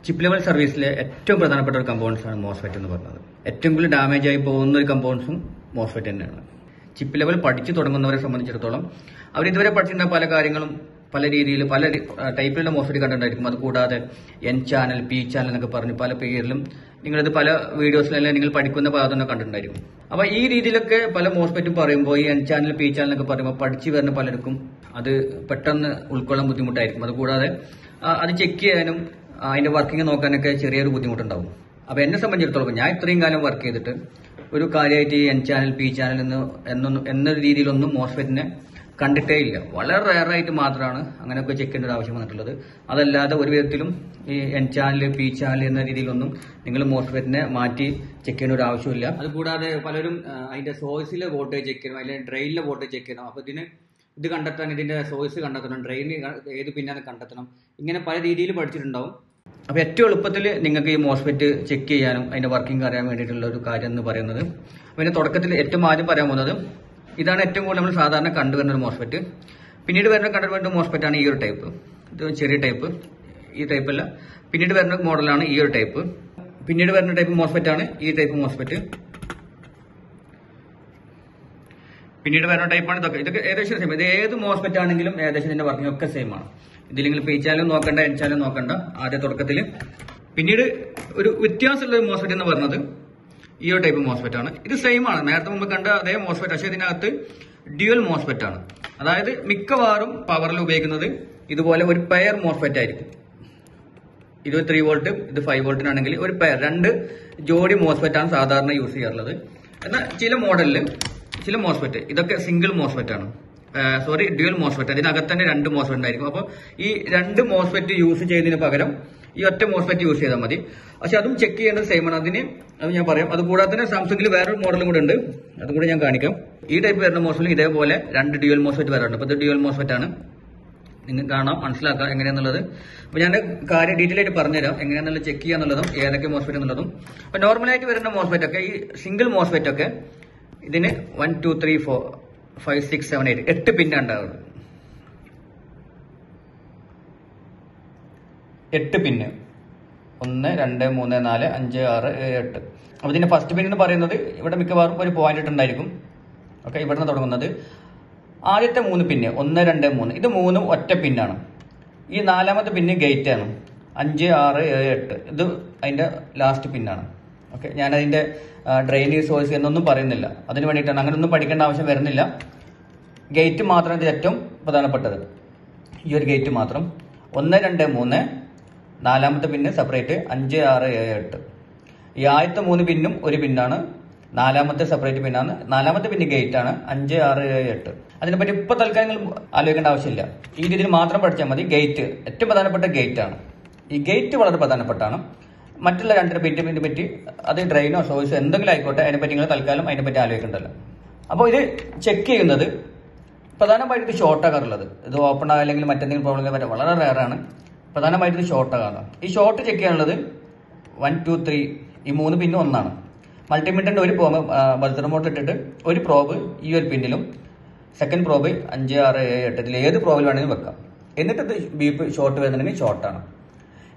Chip level സർവീസിലെ ഏറ്റവും പ്രധാനപ്പെട്ട ഒരു കമ്പോണൻസ് ആണ് മോസ്ഫെറ്റ് എന്ന് പറയുന്നത്. ഏറ്റവും കൂടുതൽ ഡാമേജ് ആയി പോകുന്ന ഒരു കമ്പോണൻസും മോസ്ഫെറ്റ് തന്നെയാണ്. ചിപ്പ് ലെവൽ പഠിച്ചു തുടങ്ങുന്നവരെ സംബന്ധിച്ചിടത്തോളം അവർ ഇതുവരെ പഠിച്ചിരുന്ന പല കാര്യങ്ങളും പല രീതിയിൽ പല ടൈപ്പിലുള്ള മോസ്ഫെറ്റ് കണ്ടിട്ടുണ്ടായിരിക്കും. അതുകൂടാതെ എൻ ചാനൽ, പി ചാനൽ എന്നൊക്കെ പറഞ്ഞ് പല പേരിലും നിങ്ങളിത് പല വീഡിയോസിലെല്ലാം നിങ്ങൾ പഠിക്കുന്ന ഭാഗത്തൊക്കെ കണ്ടിട്ടുണ്ടായിരിക്കും. അപ്പൊ ഈ രീതിയിലൊക്കെ പല മോസ്ഫെറ്റും പറയുമ്പോൾ ഈ എൻ ചാനൽ, പി ചാനൽ എന്നൊക്കെ പറയുമ്പോൾ പഠിച്ചു വരുന്ന പലർക്കും അത് പെട്ടെന്ന് ഉൾക്കൊള്ളാൻ ബുദ്ധിമുട്ടായിരിക്കും. അതുകൂടാതെ അത് ചെക്ക് ചെയ്യാനും അതിന്റെ വർക്കിംഗ് നോക്കാനൊക്കെ ചെറിയൊരു ബുദ്ധിമുട്ടുണ്ടാവും. അപ്പൊ എന്നെ സംബന്ധിച്ചിടത്തോളം ഞാൻ ഇത്രയും കാലം വർക്ക് ചെയ്തിട്ട് ഒരു കാര്യമായിട്ട് ഈ എൻ ചാനൽ, പി ചാനൽ എന്നൊരു രീതിയിലൊന്നും മോസ്ഫെറ്റിനെ കണ്ടിട്ടേ ഇല്ല. വളരെ റയറായിട്ട് മാത്രമാണ് അങ്ങനെയൊക്കെ ചെക്ക് ചെയ്യേണ്ട ഒരു ആവശ്യം വന്നിട്ടുള്ളത്. അതല്ലാതെ ഒരു വിധത്തിലും ഈ എൻ ചാനൽ, പി ചാനൽ എന്ന രീതിയിലൊന്നും നിങ്ങൾ മോസ്ഫെറ്റിനെ മാറ്റി ചെക്ക് ചെയ്യേണ്ട ഒരു ആവശ്യമില്ല. അതുകൂടാതെ പലരും അതിന്റെ സോഴ്സിലെ വോൾട്ടേജ് ചെക്ക് ചെയ്യണം, അല്ലെങ്കിൽ ഡ്രെയിനിലെ വോൾട്ടേജ് ചെക്ക് ചെയ്യണം. അപ്പൊ ഇത് കണ്ടെത്താൻ ഇതിന്റെ സോഴ്സ് കണ്ടെത്തണം, ഡ്രെയിൻ ഏത് പിന്നാണ് കണ്ടെത്തണം, ഇങ്ങനെ പല രീതിയിൽ പഠിച്ചിട്ടുണ്ടാവും. അപ്പൊ ഏറ്റവും എളുപ്പത്തിൽ നിങ്ങൾക്ക് ഈ മോസ്ഫെറ്റ് ചെക്ക് ചെയ്യാനും അതിന്റെ വർക്കിംഗ് അറിയാൻ വേണ്ടിയിട്ടുള്ള ഒരു കാര്യം എന്ന് പറയുന്നത്, പിന്നെ തുടക്കത്തിൽ ഏറ്റവും ആദ്യം പറയാൻ പോകുന്നത് ഇതാണ് ഏറ്റവും കൂടുതൽ നമ്മൾ സാധാരണ കണ്ടുവരുന്ന ഒരു മോസ്ഫെറ്റ്. പിന്നീട് വരുന്ന കണ്ടുവരുന്ന മോസ്ഫെറ്റ് ആണ് ഈ ഒരു ടൈപ്പ്. ഇത് ചെറിയ ടൈപ്പ്, ഈ ടൈപ്പല്ല. പിന്നീട് വരുന്ന മോഡലാണ് ഈ ഒരു ടൈപ്പ്. പിന്നീട് വരുന്ന ടൈപ്പ് മോസ്ഫെറ്റ് ആണ് ഈ ടൈപ്പ് മോസ്ഫെറ്റ്. പിന്നീട് വരുന്ന ടൈപ്പാണ് ഇതൊക്കെ ഏകദേശം സെയിം. ഇത് ഏത് മോസ്ഫെറ്റ് ആണെങ്കിലും ഏകദേശം ഇതിന്റെ വർക്കിംഗ് ഒക്കെ സെയിം ആണ്. ഇതിലെങ്കിൽ പി ചാനലും നോക്കണ്ട, എൻ ചാനലും നോക്കണ്ട ആദ്യ തുടക്കത്തിൽ. പിന്നീട് ഒരു വ്യത്യാസമുള്ള ഒരു മോസ്ഫെറ്റ് എന്ന് പറയുന്നത് ഈ ഒരു ടൈപ്പ് മോസ്ഫെറ്റ് ആണ്. ഇത് സെയിം ആണ്, നേരത്തെ മുമ്പ് കണ്ട അതേ മോസ്ഫെറ്റ്, പക്ഷേ ഇതിനകത്ത് ഡ്യുവൽ മോസ്ഫെറ്റ് ആണ്. അതായത് മിക്കവാറും പവറിൽ ഉപയോഗിക്കുന്നത് ഇതുപോലെ ഒരു പെയർ മോസ്ഫെറ്റ് ആയിരിക്കും. ഇത് 3 വോൾട്ട്, ഇത് 5 വോൾട്ടിനാണെങ്കിൽ ഒരു പെയർ, 2 ജോഡി മോസ്ഫെറ്റ് ആണ് സാധാരണ യൂസ് ചെയ്യാറുള്ളത്. എന്നാൽ ചില മോഡലിൽ ചില മോസ്ഫെറ്റ് ഇതൊക്കെ സിംഗിൾ മോസ്ഫെറ്റ് ആണ്, ഡ്യുവൽ മോസ്ഫെറ്റ്. അതിനകത്ത് തന്നെ 2 മോസ്ഫെറ്റ് ഉണ്ടായിരിക്കും. അപ്പോൾ ഈ 2 മോസ്ഫെറ്റ് യൂസ് ചെയ്യുന്നതിന് പകരം ഈ ഒറ്റ മോസ്ഫെറ്റ് യൂസ് ചെയ്താൽ മതി. പക്ഷെ അതും ചെക്ക് ചെയ്യേണ്ടത് സെയിം ആണ്. അത് ഞാൻ പറയാം. അതുകൂടാതെ തന്നെ സാംസങ്ങിൽ വേറൊരു മോഡലും കൂടെ ഉണ്ട്, അതുകൂടെ ഞാൻ കാണിക്കാം. ഈ ടൈപ്പ് വരുന്ന മോസ്ഫെറ്റിൽ ഇതേപോലെ 2 ഡ്യുവൽ മോസ്ഫെറ്റ് വരാറുണ്ട്. അപ്പോൾ ഇത് ഡ്യുവൽ മോസ്ഫെറ്റ് ആണ്. നിങ്ങൾക്ക് കാണാം, മനസ്സിലാക്കാം എങ്ങനെയാന്നുള്ളത്. അപ്പൊ ഞാൻ കാര്യം ഡീറ്റെയിൽ ആയിട്ട് പറഞ്ഞുതരാം എങ്ങനെയാണെന്നുള്ളത് ചെക്ക് ചെയ്യാന്നുള്ളതും ഏതൊക്കെ മോസ്ഫെറ്റ് എന്നുള്ളതും. അപ്പൊ നോർമലായിട്ട് വരുന്ന മോസ്ഫെറ്റ് ഒക്കെ, ഈ സിംഗിൾ മോസ്ഫെറ്റ് ഒക്കെ ഇതിന് 1 2 3 4 5 6 7 8 8 പിന്നാണ് ഉണ്ടാവുന്നത്. 8 പിന്ന്, 1 2 3 4 5 6 7 8. അപ്പൊ ഇതിന്റെ ഫസ്റ്റ് പിൻ എന്ന് പറയുന്നത് ഇവിടെ മിക്കവാറും ഒരു പോയിന്റ് ഇട്ടുണ്ടായിരിക്കും. ഓക്കെ, ഇവിടെ നിന്ന് തുടങ്ങുന്നത് ആദ്യത്തെ 3 പിന്ന് 1 2 3, ഇത് 3 ഒറ്റ പിന്നാണ്. ഈ 4ാമത്തെ പിന്ന് ഗേറ്റ് ആണ്, 5 6 7 8, ഇത് അതിന്റെ ലാസ്റ്റ് പിന്നാണ്. ഓക്കെ, ഞാനതിന്റെ ഡ്രെയിനേജ് സോഴ്സ് എന്നൊന്നും പറയുന്നില്ല, അതിന് വേണ്ടിയിട്ടാണ്. അങ്ങനെയൊന്നും പഠിക്കേണ്ട ആവശ്യം വരുന്നില്ല. ഗേറ്റ് മാത്രം ഇത് ഏറ്റവും പ്രധാനപ്പെട്ടത്, ഈ ഒരു ഗേറ്റ് മാത്രം. 1 2 3, 4ാമത്തെ പിന്ന് സെപ്പറേറ്റ്, 5 6 7 8. ഈ ആദ്യത്തെ 3 പിന്നും ഒരു പിന്നാണ്, 4ാമത്തെ സെപ്പറേറ്റ് പിന്നാണ്. 4ാമത്തെ പിന്നെ ഗേറ്റ് ആണ്, 5 6 7 8. അതിനെപ്പറ്റി ഇപ്പൊ തൽക്കാലം ആലോചിക്കേണ്ട ആവശ്യമില്ല, ഈ രീതിയിൽ മാത്രം പഠിച്ചാൽ മതി. ഗേറ്റ് ഏറ്റവും പ്രധാനപ്പെട്ട ഗേറ്റ് ആണ്. ഈ ഗേറ്റ് വളരെ പ്രധാനപ്പെട്ടാണ്. മറ്റുള്ള 2 പിന്നിനെ പറ്റി അത് ഡ്രെയിനോ സോഴ്സോ എന്തെങ്കിലും ആയിക്കോട്ടെ, അതിനെപ്പറ്റി നിങ്ങൾ തൽക്കാലം അതിനെപ്പറ്റി ആലോചിക്കണ്ടല്ലോ. അപ്പോൾ ഇത് ചെക്ക് ചെയ്യുന്നത് പ്രധാനമായിട്ട് ഇത് ഷോർട്ട് ആകാറുള്ളത്, ഇത് ഓപ്പൺ ആകുക അല്ലെങ്കിൽ മറ്റെന്തെങ്കിലും പ്രോബ്ലം പറ്റാൻ വളരെ റയറാണ്. പ്രധാനമായിട്ട് ഇത് ഷോർട്ട് ആകാറുണ്ട്. ഈ ഷോർട്ട് ചെക്ക് ചെയ്യാനുള്ളത് 1 2 3, ഈ 3 പിന്നും ഒന്നാണ്. മൾട്ടിമീറ്ററിന്റെ ഒരു പ്രോബ് ബൾസർ മോട്ടർ ഇട്ടിട്ട് ഒരു പ്രോബ് ഈ ഒരു പിന്നിലും, സെക്കൻഡ് പ്രോബ് 5 6 7 8, ഇതിൽ ഏത് പ്രോബിൽ വേണമെങ്കിലും വെക്കാം. എന്നിട്ട് ഇത് ബീപ്പ് ഷോർട്ട് വരുന്നുണ്ടെങ്കിൽ ഷോർട്ടാണ്.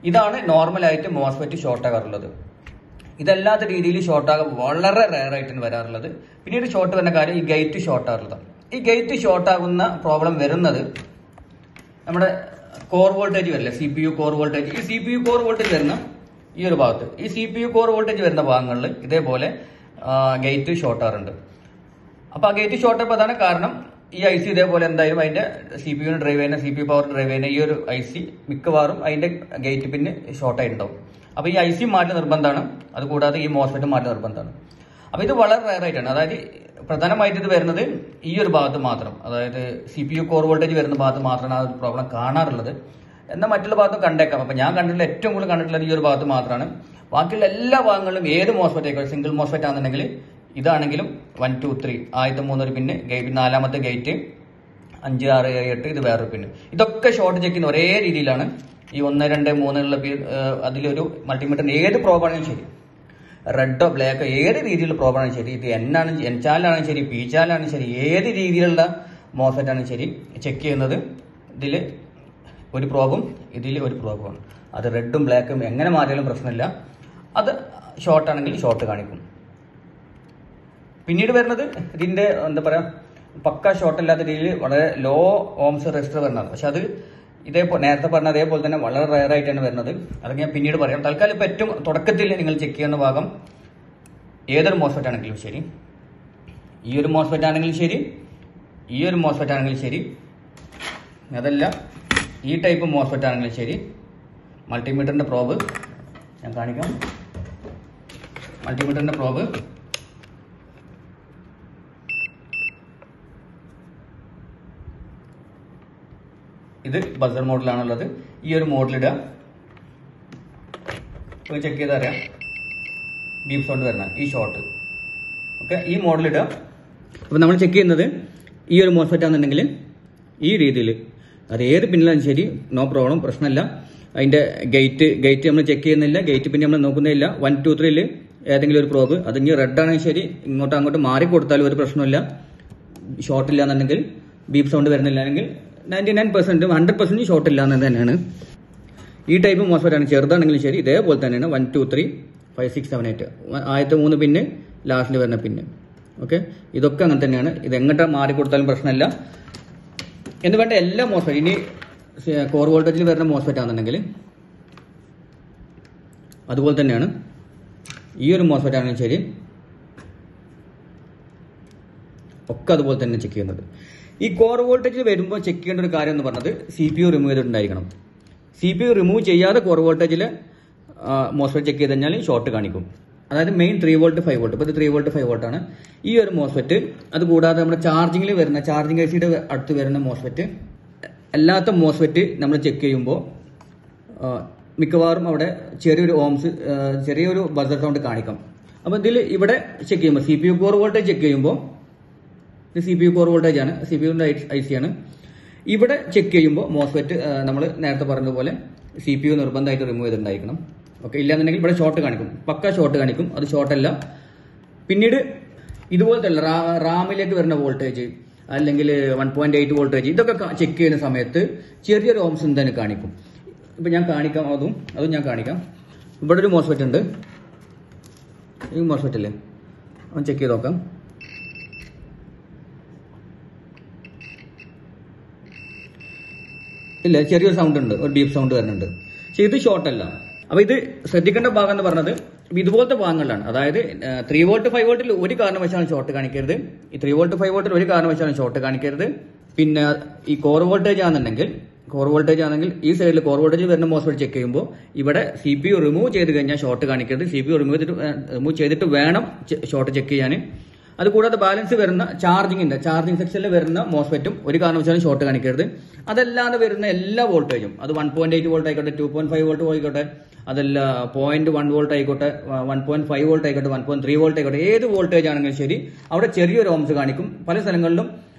ഇതാണ് നോർമലായിട്ട് മോസ്ഫെറ്റ് ഷോർട്ട് ആകാറുള്ളത്. ഇതല്ലാത്ത രീതിയിൽ ഷോർട്ട് ആകാൻ വളരെ റയറായിട്ടാണ് വരാറുള്ളത്. പിന്നീട് ഷോർട്ട് വരുന്ന കാര്യം ഈ ഗേറ്റ് ഷോർട്ട് ആകുന്നത്. ഈ ഗേറ്റ് ഷോർട്ട് ആകുന്ന പ്രോബ്ലം വരുന്നത് നമ്മുടെ കോർ വോൾട്ടേജ് വരില്ല, CPU കോർ വോൾട്ടേജ്. ഈ CPU കോർ വോൾട്ടേജ് വരുന്ന ഈ ഒരു ഭാഗത്ത്, ഈ CPU കോർ വോൾട്ടേജ് വരുന്ന ഭാഗങ്ങളിൽ ഇതേപോലെ ഗേറ്റ് ഷോർട്ട് ആറുണ്ട്. അപ്പൊ ആ ഗേറ്റ് ഷോർട്ട് പ്രധാന കാരണം ഈ IC ഇതേപോലെ എന്തായാലും അതിന്റെ CPU ഡ്രൈവ് ചെയ്യുന്ന, CPU പവർ ഡ്രൈവ് ചെയ്യുന്ന ഈ ഒരു IC മിക്കവാറും അതിന്റെ ഗേറ്റ് പിന്നെ ഷോർട്ട് ആയിട്ടുണ്ടാവും. അപ്പൊ ഈ IC മാറ്റി നിർബന്ധമാണ്. അതുകൂടാതെ ഈ മോസ്ഫെറ്റ് മാറ്റി നിർബന്ധമാണ്. അപ്പൊ ഇത് വളരെ റയറായിട്ടാണ്. അതായത് പ്രധാനമായിട്ട് ഇത് വരുന്നത് ഈ ഒരു ഭാഗത്ത് മാത്രം, അതായത് CPU കോർ വോൾട്ടേജ് വരുന്ന ഭാഗത്ത് മാത്രമാണ് ആ ഒരു പ്രോബ്ലം കാണാറുള്ളത്. എന്നാൽ മറ്റുള്ള ഭാഗത്തും കണ്ടേക്കാം. അപ്പൊ ഞാൻ കണ്ടിട്ടുള്ള ഏറ്റവും കൂടുതൽ കണ്ടിട്ടുള്ളത് ഈ ഒരു ഭാഗത്ത് മാത്രമാണ്. ബാക്കിയുള്ള എല്ലാ ഭാഗങ്ങളിലും ഏത് മോസ്ഫെറ്റ് ആയിക്കോട്ടെ, സിംഗിൾ മോസ്ഫെറ്റ് ആണെന്നുണ്ടെങ്കിൽ ഇതാണെങ്കിലും 1 2 3 ആദ്യത്തെ 3 പിന്നെ 4ാമത്തെ ഗേറ്റ്, 5 6 7 8, ഇത് വേറൊരു പിന്നെ. ഇതൊക്കെ ഷോർട്ട് ചെക്ക് ചെയ്യുന്ന ഒരേ രീതിയിലാണ്. ഈ 1 2 3 ഉള്ള അതിലൊരു മൾട്ടിമീറ്ററിന് ഏത് പ്രോബാണെങ്കിലും ശരി, റെഡോ ബ്ലാക്കോ ഏത് രീതിയിലുള്ള പ്രോബാണെങ്കിലും ശരി, ഇത് എൻ ചാനലാണെങ്കിലും ശരി, പി ചാനലാണെങ്കിലും ശരി, ഏത് രീതിയിലുള്ള മോസ്ഫെറ്റ് ആണെങ്കിലും ശരി, ചെക്ക് ചെയ്യുന്നത് ഇതിൽ ഒരു പ്രോബും ഇതിൽ ഒരു പ്രോബുമാണ്. അത് റെഡും ബ്ലാക്കും എങ്ങനെ മാറിയാലും പ്രശ്നമില്ല. അത് ഷോർട്ട് ആണെങ്കിൽ ഷോർട്ട് കാണിക്കും. പിന്നീട് വരുന്നത് ഇതിൻ്റെ എന്താ പറയുക, പക്ക ഷോർട്ട് അല്ലാത്ത രീതിയിൽ വളരെ ലോ ഓംസ് റെസിസ്റ്റർ വരുന്നത്. പക്ഷെ അത് നേരത്തെ പറഞ്ഞ അതേപോലെ തന്നെ വളരെ റയർ ആയിട്ടാണ് വരുന്നത്. അതൊക്കെ ഞാൻ പിന്നീട് പറയാം. തൽക്കാലം ഇപ്പോൾ ഏറ്റവും തുടക്കത്തിൽ നിങ്ങൾ ചെക്ക് ചെയ്യുന്ന ഭാഗം ഏതൊരു മോസ്ഫെറ്റ് ആണെങ്കിലും ശരി, ഈ ഒരു മോസ്ഫെറ്റ് ആണെങ്കിലും ശരി, ഈ ഒരു മോസ്ഫെറ്റ് ആണെങ്കിലും ശരി, അതല്ല ഈ ടൈപ്പ് മോസ്ഫെറ്റ് ആണെങ്കിലും ശരി, മൾട്ടിമീറ്ററിൻ്റെ പ്രോബ് ഞാൻ കാണിക്കാം. മൾട്ടിമീറ്ററിൻ്റെ പ്രോബ് ഇത് ബസർ മോഡലാണുള്ളത്. ഈ ഒരു മോഡലിടുക, ചെക്ക് ചെയ്താൽ അറിയാം ബീപ്പ് സൗണ്ട് വരുന്ന ഈ ഷോർട്ട്. ഓക്കെ, ഈ മോഡലിടുക. അപ്പോൾ നമ്മൾ ചെക്ക് ചെയ്യുന്നത് ഈ ഒരു മോസ്ഫെറ്റ് ആണെന്നുണ്ടെങ്കിൽ ഈ രീതിയിൽ അത് ഏത് പിന്നിലാലും ശരി നോ പ്രോബ്ലം, പ്രശ്നമില്ല. അതിൻ്റെ ഗേറ്റ് നമ്മൾ ചെക്ക് ചെയ്യുന്നില്ല, ഗേറ്റ് പിന്നെ നമ്മൾ നോക്കുന്നില്ല. 1, 2, 3 ഏതെങ്കിലും ഒരു പ്രോബ് അത് ഇനി റെഡ് ആണെങ്കിൽ ശരി ഇങ്ങോട്ടും അങ്ങോട്ട് മാറി കൊടുത്താലും ഒരു പ്രശ്നമില്ല. ഷോർട്ട് ഇല്ല എന്നുണ്ടെങ്കിൽ, ബീപ്പ് സൗണ്ട് വരുന്നില്ല എങ്കിൽ 99%, 100% ഷോർട്ട് ഇല്ല എന്നത് തന്നെയാണ്. ഈ ടൈപ്പ് മോസ്ഫെറ്റ് ആണ്. ചെറുതാണെങ്കിലും ശരി ഇതേപോലെ തന്നെയാണ്. 1, 2, 3, 5, 6, 7, 8 ആദ്യത്തെ 3 പിന്നെ ലാസ്റ്റിൽ വരുന്ന പിന്നെ. ഓക്കെ, ഇതൊക്കെ അങ്ങനെ തന്നെയാണ്. ഇത് എങ്ങോട്ടാ മാറി കൊടുത്താലും പ്രശ്നമില്ല. എന്ന് വേണ്ട എല്ലാ മോസ്ഫെറ്റ്, ഇനി കോർ വോൾട്ടേജിൽ വരുന്ന മോസ്ഫെറ്റ് ആണെന്നുണ്ടെങ്കിൽ അതുപോലെ തന്നെയാണ്. ഈ ഒരു മോസ്ഫെറ്റ് ആണെങ്കിലും ശരി ഒക്കെ അതുപോലെ തന്നെ ചെക്ക് ചെയ്യുന്നത്. ഈ കോർ വോൾട്ടേജിൽ വരുമ്പോൾ ചെക്ക് ചെയ്യേണ്ട ഒരു കാര്യം എന്ന് പറഞ്ഞത് CPU റിമൂവ് ചെയ്തിട്ടുണ്ടായിരിക്കണം. CPU റിമൂവ് ചെയ്യാതെ കോർ വോൾട്ടേജിൽ മോസ്ഫെറ്റ് ചെക്ക് ചെയ്ത് കഴിഞ്ഞാൽ ഷോർട്ട് കാണിക്കും. അതായത് മെയിൻ 3 വോൾട്ട് 5 വോൾട്ട്. ഇപ്പോൾ ഇത് 3 വോൾട്ട് 5 വോൾട്ടാണ് ഈ ഒരു മോസ്ഫെറ്റ്. അത് കൂടാതെ നമ്മുടെ ചാർജിങ്ങിൽ വരുന്ന ചാർജിങ് ഐസിയുടെ അടുത്ത് വരുന്ന മോസ്ഫെറ്റ്, അല്ലാത്ത മോസ്ഫെറ്റ് നമ്മൾ ചെക്ക് ചെയ്യുമ്പോൾ മിക്കവാറും അവിടെ ചെറിയൊരു ബസർ സൗണ്ട് കാണിക്കാം. അപ്പോൾ ഇവിടെ ചെക്ക് ചെയ്യുമ്പോൾ CPU കോർ വോൾട്ടേജ് ചെക്ക് ചെയ്യുമ്പോൾ ഇത് CPU കോർ വോൾട്ടേജ് ആണ്, CPUവിൻ്റെ IC ആണ്. ഇവിടെ ചെക്ക് ചെയ്യുമ്പോൾ മോസ്ഫെറ്റ് നമ്മൾ നേരത്തെ പറഞ്ഞതുപോലെ CPU നിർബന്ധമായിട്ട് റിമൂവ് ചെയ്തിട്ടുണ്ടായിരിക്കണം. ഓക്കെ, ഇല്ലാന്നുണ്ടെങ്കിൽ ഇവിടെ ഷോർട്ട് കാണിക്കും, പക്ക ഷോർട്ട് കാണിക്കും. അത് ഷോർട്ടല്ല. പിന്നീട് ഇതുപോലത്തെ റാമിലേക്ക് വരുന്ന വോൾട്ടേജ് അല്ലെങ്കിൽ 1.8 വോൾട്ടേജ് ഇതൊക്കെ ചെക്ക് ചെയ്യുന്ന സമയത്ത് ചെറിയൊരു ഓംസ് എന്തായാലും കാണിക്കും. ഇപ്പം ഞാൻ കാണിക്കാം, അതും ഞാൻ കാണിക്കാം. ഇവിടെ ഒരു മോസ്ഫെറ്റ് ഉണ്ട്, ഈ മോസ്ഫെറ്റ് അല്ലേ, അവൻ ചെക്ക് ചെയ്ത് നോക്കാം. ഇല്ല, ചെറിയൊരു സൗണ്ട് ഉണ്ട്, ഒരു ഡീപ്പ് സൗണ്ട് വരുന്നുണ്ട്. പക്ഷെ ഇത് ഷോർട്ടല്ല. അപ്പോൾ ഇത് ശ്രദ്ധിക്കേണ്ട ഭാഗം എന്ന് പറഞ്ഞത് ഇതുപോലത്തെ ഭാഗങ്ങളിലാണ്. അതായത് 3 വോൾട്ട് 5 വോൾട്ടിൽ ഒരു കാരണവശാലും ഷോർട്ട് കാണിക്കരുത്. ഈ 3 വോൾട്ട് 5 വോൾട്ടിൽ ഒരു കാരണവശാലും ഷോർട്ട് കാണിക്കരുത്. പിന്നെ ഈ കോർ വോൾട്ടേജ് ആണെങ്കിൽ ഈ സൈഡിൽ കോർ വോൾട്ടേജ് വരുന്ന മോസ്ഫെറ്റ് ചെക്ക് ചെയ്യുമ്പോൾ ഇവിടെ CPU റിമൂവ് ചെയ്ത് കഴിഞ്ഞാൽ ഷോർട്ട് കാണിക്കരുത്. CPU റിമൂവ് ചെയ്തിട്ട് വേണം ഷോർട്ട് ചെക്ക് ചെയ്യാൻ. അതുകൂടാതെ ബാലൻസ് വരുന്ന ചാർജിങ് സെക്ഷനിൽ വരുന്ന മോസ്ഫെറ്റും ഒരു കാരണവശാലും ഷോർട്ട് കാണിക്കരുത്. അതല്ലാതെ വരുന്ന എല്ലാ വോൾട്ടേജും, അത് 1.8 വോൾട്ട് ആയിക്കോട്ടെ, 2.5 വോൾട്ട് ആയിക്കോട്ടെ, അതല്ല 0.1 വോൾട്ട് ആയിക്കോട്ടെ, 1.5 വോൾട്ട് ആയിക്കോട്ടെ, 1.3 വോൾട്ട് ആയിക്കോട്ടെ, ഏത് വോൾട്ടേജ് ആണെങ്കിലും ശരി അവിടെ ചെറിയൊരു ഓംസ് കാണിക്കും, പല സ്ഥലങ്ങളിലും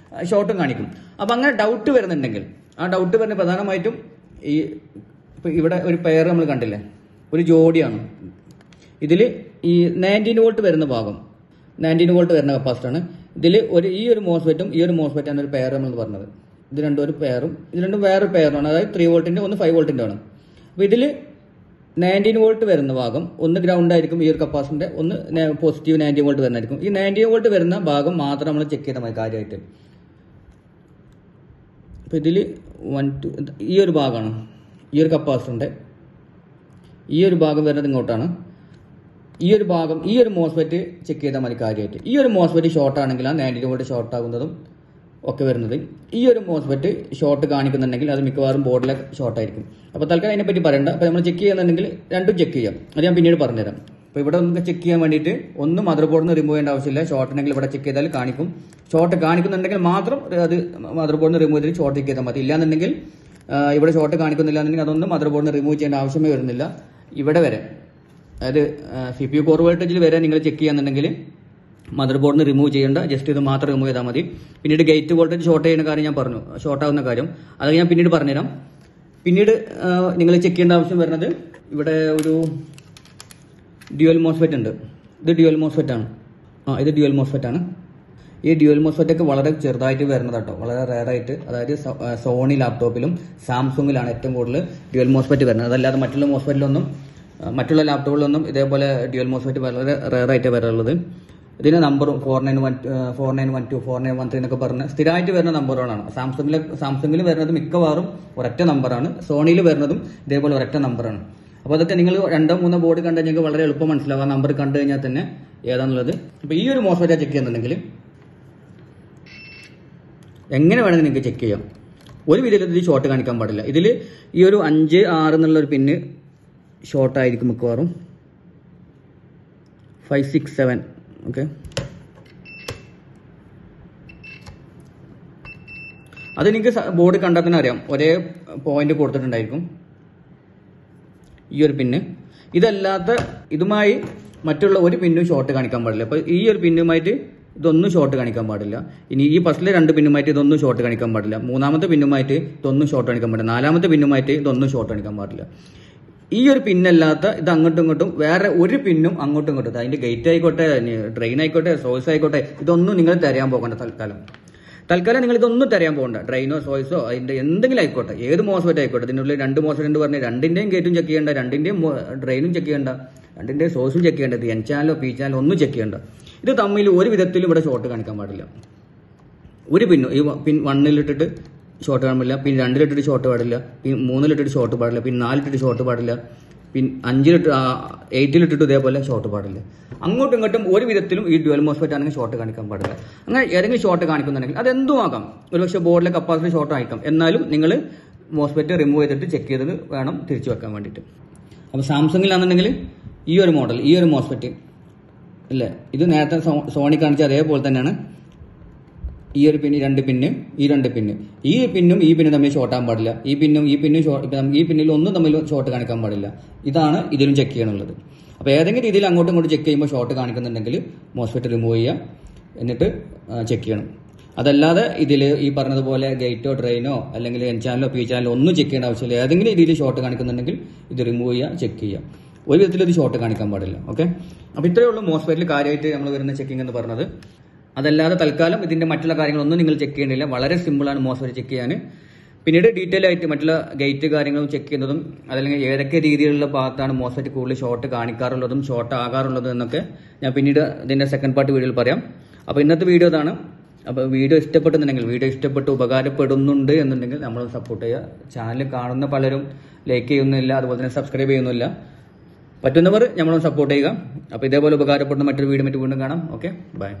ഷോർട്ടും കാണിക്കും. അപ്പം അങ്ങനെ ഡൗട്ട് വരുന്നുണ്ടെങ്കിൽ, ആ ഡൗട്ട് വരുന്ന പ്രധാനമായിട്ടും ഇപ്പം ഇവിടെ ഒരു പെയർ നമ്മൾ കണ്ടില്ലേ, ഒരു ജോഡിയാണ്. ഇതിൽ ഈ 19 വോൾട്ട് വരുന്ന ഭാഗം, 19 വോൾട്ട് വരുന്ന കപ്പാസിറ്ററാണ്. ഇതിൽ ഈ ഒരു മോസ്ഫെറ്റും ഈ ഒരു മോസ്ഫെറ്റാണ് ഒരു പെയർ നമ്മൾ പറഞ്ഞത്. ഇത് രണ്ടും ഒരു പെയറും, ഇത് രണ്ടും വേറൊരു പെയറാണ്. അതായത് 3 വോൾട്ടിൻ്റെ ഒന്ന് 5 വോൾട്ടിൻ്റെ ആണ്. അപ്പോൾ ഇതിൽ 19 വോൾട്ട് വരുന്ന ഭാഗം ഒന്ന് ഗ്രൗണ്ട് ആയിരിക്കും, ഈ ഒരു കപ്പാസിറ്ററിൻ്റെ ഒന്ന് പോസിറ്റീവ് 90 വോൾട്ട് വരുന്നതായിരിക്കും. ഈ 90 വോൾട്ട് വരുന്ന ഭാഗം മാത്രം നമ്മൾ ചെക്ക് ചെയ്താൽ മതി കാര്യമായിട്ട്. അപ്പോൾ ഇതിൽ 1, 2 ഈ ഒരു ഭാഗമാണ്, ഈ ഒരു കപ്പാസിറ്ററിൻ്റെ ഈ ഒരു ഭാഗം വരുന്നത് ഇങ്ങോട്ടാണ്. ഈ ഒരു ഭാഗം, ഈ ഒരു മോസ്ഫെറ്റ് ചെക്ക് ചെയ്താൽ മതി കാര്യമായിട്ട്. ഈ ഒരു മോസ്ഫെറ്റ് ഷോർട്ട് ആണെങ്കിലാണ് 90 വോൾട്ട് ഷോർട്ട് ആകുന്നതും ഒക്കെ വരുന്നത്. ഈ ഒരു മോസ്ഫെറ്റ് ഷോർട്ട് കാണിക്കുന്നുണ്ടെങ്കിൽ അത് മിക്കവാറും ബോർഡിലെ ഷോർട്ട് ആയിരിക്കും. അപ്പോൾ തൽക്കാലം അതിനെപ്പറ്റി പറയണ്ട. അപ്പോൾ നമ്മൾ ചെക്ക് ചെയ്യുന്നുണ്ടെങ്കിൽ രണ്ടും ചെക്ക് ചെയ്യാം, അത് ഞാൻ പിന്നീട് പറഞ്ഞുതരാം. അപ്പോൾ ഇവിടെ നമുക്ക് ചെക്ക് ചെയ്യാൻ വേണ്ടിയിട്ട് ഒന്ന് മദർ ബോർഡിൽ നിന്ന് റിമൂവ് ചെയ്യേണ്ട ആവശ്യമില്ല. ഷോർട്ട് ഉണ്ടെങ്കിൽ ഇവിടെ ചെക്ക് ചെയ്താൽ കാണിക്കും. ഷോർട്ട് കാണിക്കുന്നുണ്ടെങ്കിൽ മാത്രം അത് മദർ ബോർഡിൽ നിന്ന് റിമൂവ് ചെയ്ത് ഷോർട്ട് ചെക്ക് ചെയ്താൽ മതി. ഇല്ലാന്നുണ്ടെങ്കിൽ ഇവിടെ ഷോർട്ട് കാണിക്കുന്നില്ല എന്നുണ്ടെങ്കിൽ അതൊന്നും മദർ ബോർഡിൽ നിന്ന് റിമൂവ് ചെയ്യേണ്ട ആവശ്യമേ വരുന്നില്ല. ഇവിടെ വരെ, അതായത് CPU കോർ വോൾട്ടേജിൽ വരെ നിങ്ങൾ ചെക്ക് ചെയ്യാന്നുണ്ടെങ്കിൽ മദർ ബോർഡിൽ നിന്ന് റിമൂവ് ചെയ്യേണ്ട, ജസ്റ്റ് ഇത് മാത്രം റിമൂവ് ചെയ്താൽ മതി. പിന്നീട് ഗേറ്റ് വോൾട്ടേജ് ഷോർട്ട് ചെയ്യുന്ന കാര്യം ഞാൻ പറഞ്ഞു, ഷോർട്ട് ആവുന്ന കാര്യം അത് ഞാൻ പിന്നീട് പറഞ്ഞുതരാം. പിന്നീട് നിങ്ങൾ ചെക്ക് ചെയ്യേണ്ട ആവശ്യം വരുന്നത് ഇവിടെ ഒരു ഡ്യുവൽ മോസ്ഫെറ്റ് ഉണ്ട്. ഇത് ഡ്യുവൽ മോസ്ഫെറ്റ് ആണ്. ഇത് ഡ്യുവൽ മോസ്ഫെറ്റ് ആണ്. ഈ ഡ്യുവൽ മോസ്ഫെറ്റ് ഒക്കെ വളരെ ചെറുതായിട്ട് വരുന്നത് കേട്ടോ, വളരെ റെയർ ആയിട്ട്. അതായത് സോണി ലാപ്ടോപ്പിലും സാംസങ്ങിലാണ് ഏറ്റവും കൂടുതൽ ഡ്യുവൽ മോസ്ഫെറ്റ് വരുന്നത്. അതല്ലാതെ മറ്റുള്ള മോസ്ഫെറ്റിലൊന്നും, മറ്റുള്ള ലാപ്ടോപ്പുകളിലൊന്നും ഇതേപോലെ ഡ്യുവൽ മോസ്ഫെറ്റ് വളരെ റെയർ ആയിട്ട് വരാറുള്ളത്. ഇതിന് നമ്പറും 4912 4913 എന്നൊക്കെ പറഞ്ഞ് സ്ഥിരമായിട്ട് വരുന്ന നമ്പറുകളാണ്. സാംസങ്ങിൽ വരുന്നത് മിക്കവാറും ഒരൊറ്റ നമ്പറാണ്, സോണിയിൽ വരുന്നതും ഇതേപോലെ ഒരൊറ്റ നമ്പറാണ്. അപ്പോൾ അതൊക്കെ നിങ്ങൾ 2-3 ബോർഡ് കണ്ടു കഴിഞ്ഞാൽ വളരെ എളുപ്പം മനസ്സിലാവും. ആ നമ്പർ കണ്ടു കഴിഞ്ഞാൽ തന്നെ ഏതാണുള്ളത്. അപ്പോൾ ഈ ഒരു മോസ്ഫെറ്റ് ചെക്ക് ചെയ്യുന്നുണ്ടെങ്കിൽ എങ്ങനെ വേണമെങ്കിൽ നിങ്ങൾക്ക് ചെക്ക് ചെയ്യാം. ഒരു വിധത്തിൽ ഇത് ഷോർട്ട് കാണിക്കാൻ പാടില്ല. ഇതിൽ ഈ ഒരു 5, 6 എന്നുള്ളൊരു പിന്ന് ഷോർട്ടായിരിക്കും മിക്കവാറും. 5, 6, 7 ഓക്കെ. അത് നിങ്ങൾക്ക് ബോർഡ് കണ്ടാൽ തന്നെ അറിയാം, ഒരേ പോയിന്റ് കൊടുത്തിട്ടുണ്ടായിരിക്കും ഈ ഒരു പിന്ന്. ഇതല്ലാത്ത ഇതുമായി മറ്റുള്ള ഒരു പിന്നും ഷോർട്ട് കാണിക്കാൻ പാടില്ല. അപ്പോൾ ഈ ഒരു പിന്നുമായിട്ട് ഇതൊന്നും ഷോർട്ട് കാണിക്കാൻ പാടില്ല. ഇനി ഈ ഫസ്റ്റിലെ 2 പിന്നുമായിട്ട് ഇതൊന്നും ഷോർട്ട് കാണിക്കാൻ പാടില്ല. 3ാമത്തെ പിന്നുമായിട്ട് ഇതൊന്നും ഷോർട്ട് കാണിക്കാൻ പാടില്ല. 4ാമത്തെ പിന്നുമായിട്ട് ഇതൊന്നും ഷോർട്ട് കാണിക്കാൻ പാടില്ല. ഈ ഒരു പിന്നല്ലാത്ത ഇത് അങ്ങോട്ടും ഇങ്ങോട്ടും വേറെ ഒരു പിന്നും അങ്ങോട്ടും ഇങ്ങോട്ടും, അതിന്റെ ഗേറ്റ് ആയിക്കോട്ടെ, ഡ്രെയിൻ ആയിക്കോട്ടെ, സോഴ്സ് ആയിക്കോട്ടെ, ഇതൊന്നും നിങ്ങൾ തിരയാൻ പോകണ്ട. തൽക്കാലം നിങ്ങൾ ഇതൊന്നും തിരയാൻ പോകണ്ട. ഡ്രെയിനോ സോഴ്സോ അതിന്റെ എന്തെങ്കിലും ആയിക്കോട്ടെ, ഏത് മോസ്ഫെറ്റ് ആയിക്കോട്ടെ. ഇതിനുള്ളിൽ 2 മോസ്ഫെറ്റ് എന്ന് പറഞ്ഞാൽ 2ന്റെയും ഗേറ്റും ചെക്ക് ചെയ്യേണ്ട, 2ന്റെയും ഡ്രെയിനും ചെക്ക് ചെയ്യേണ്ട, 2ന്റെയും സോഴ്സും ചെക്ക് ചെയ്യേണ്ടത്, എൻ ചാനലോ പി ചാനലോ ഒന്നും ചെക്ക് ചെയ്യേണ്ട. ഇത് തമ്മിൽ ഒരു വിധത്തിലും ഇവിടെ ഷോർട്ട് കാണിക്കാൻ പാടില്ല. ഒരു പിന്നും ഈ പിൻ 1-ലിട്ടിട്ട് ഷോർട്ട് കാണാൻ പാടില്ല, പിൻ 2-ലിട്ടിട്ട് ഷോർട്ട് പാടില്ല, പിൻ 3-ലിട്ടിട്ട് ഷോർട്ട് പാടില്ല, പിൻ 4-ലിട്ടിട്ട് ഷോർട്ട് പാടില്ല, പിൻ 8-ലിട്ടിട്ട് ഇതേപോലെ ഷോർട്ട് പാടില്ല. അങ്ങോട്ടും ഇങ്ങോട്ടും ഒരു വിധത്തിലും ഈ ഡ്യുവൽ മോസ്ഫെറ്റ് ആണെങ്കിൽ ഷോർട്ട് കാണിക്കാൻ പാടില്ല. അങ്ങനെ ഏതെങ്കിലും ഷോർട്ട് കാണിക്കുന്നുണ്ടെങ്കിൽ അതെന്തും ആകാം. ഒരുപക്ഷെ ബോർഡിലെ കപ്പാസിറ്റി ഷോർട്ട് ആയിരിക്കാം. എന്നാലും നിങ്ങൾ മോസ്ഫെറ്റ് റിമൂവ് ചെയ്തിട്ട് ചെക്ക് ചെയ്തത് വേണം തിരിച്ചു വെക്കാൻ വേണ്ടിയിട്ട്. അപ്പോൾ സാംസങ്ങിലാണെന്നുണ്ടെങ്കിൽ ഈ ഒരു മോഡൽ, ഈ ഒരു മോസ്ഫെറ്റ് അല്ലേ, ഇത് നേരത്തെ സോണി കാണിച്ച അതേപോലെ തന്നെയാണ്. ഈ ഒരു പിന്ന്, 2 പിന്ന്, ഈ 2 പിന്ന്, ഈ പിന്നും ഈ പിന്നും തമ്മിൽ ഷോർട്ട് ആകാൻ പാടില്ല. ഈ പിന്നും ഈ പിന്നിൽ ഒന്നും തമ്മിൽ ഷോർട്ട് കാണിക്കാൻ പാടില്ല. ഇതാണ് ഇതിലും ചെക്ക് ചെയ്യാനുള്ളത്. അപ്പോൾ ഏതെങ്കിലും രീതിയിൽ അങ്ങോട്ടും ഇങ്ങോട്ടും ചെക്ക് ചെയ്യുമ്പോൾ ഷോർട്ട് കാണിക്കുന്നുണ്ടെങ്കിൽ മോസ്ഫെറ്റ് റിമൂവ് ചെയ്യുക, എന്നിട്ട് ചെക്ക് ചെയ്യണം. അതല്ലാതെ ഇതിൽ ഈ പറഞ്ഞതുപോലെ ഗേറ്റോ ഡ്രെയിനോ അല്ലെങ്കിൽ എൻ ചാനലോ പി ചാനലോ ഒന്നും ചെക്ക് ചെയ്യേണ്ട ആവശ്യമില്ല. ഏതെങ്കിലും രീതിയിൽ ഷോർട്ട് കാണിക്കുന്നുണ്ടെങ്കിൽ ഇത് റിമൂവ് ചെയ്യുക, ചെക്ക് ചെയ്യുക. ഒരു വിധത്തിൽ ഇത് ഷോർട്ട് കാണിക്കാൻ പാടില്ല. ഓക്കെ. അപ്പോൾ ഇത്രയേ ഉള്ളൂ മോസ്ഫെറ്റിൽ കാര്യമായിട്ട് നമ്മൾ വരുന്ന ചെക്കിംഗ് എന്ന് പറഞ്ഞത്. അതല്ലാതെ തൽക്കാലം ഇതിന്റെ മറ്റുള്ള കാര്യങ്ങളൊന്നും നിങ്ങൾ ചെക്ക് ചെയ്യേണ്ടില്ല. വളരെ സിമ്പിളാണ് മോസ്ഫെറ്റ് ചെക്ക് ചെയ്യാൻ. പിന്നീട് ഡീറ്റെയിൽ ആയിട്ട് മറ്റുള്ള ഗേറ്റ് കാര്യങ്ങളും ചെക്ക് ചെയ്യുന്നതും, അതല്ലെങ്കിൽ ഏതൊക്കെ രീതിയിലുള്ള ഭാഗത്താണ് മോസ്ഫെറ്റ് കൂടുതൽ ഷോർട്ട് കാണിക്കാറുള്ളതും ഷോർട്ട് ആകാറുള്ളതും എന്നൊക്കെ ഞാൻ പിന്നീട് ഇതിന്റെ സെക്കൻഡ് പാർട്ട് വീഡിയോയിൽ പറയാം. അപ്പോൾ ഇന്നത്തെ വീഡിയോ ഇതാണ്. അപ്പോൾ വീഡിയോ ഇഷ്ടപ്പെട്ട് ഉപകാരപ്പെടുന്നുണ്ട് എന്നുണ്ടെങ്കിൽ നമ്മൾ സപ്പോർട്ട് ചെയ്യുക. ചാനൽ കാണുന്ന പലരും ലൈക്ക് ചെയ്യുന്നില്ല, അതുപോലെ തന്നെ സബ്സ്ക്രൈബ് ചെയ്യുന്നില്ല. പറ്റുന്നവർ നമ്മളൊന്ന് സപ്പോർട്ട് ചെയ്യുക. അപ്പോൾ ഇതേപോലെ ഉപകാരപ്പെടുന്ന മറ്റൊരു വീഡിയോ വീണ്ടും കാണാം. Okay, by.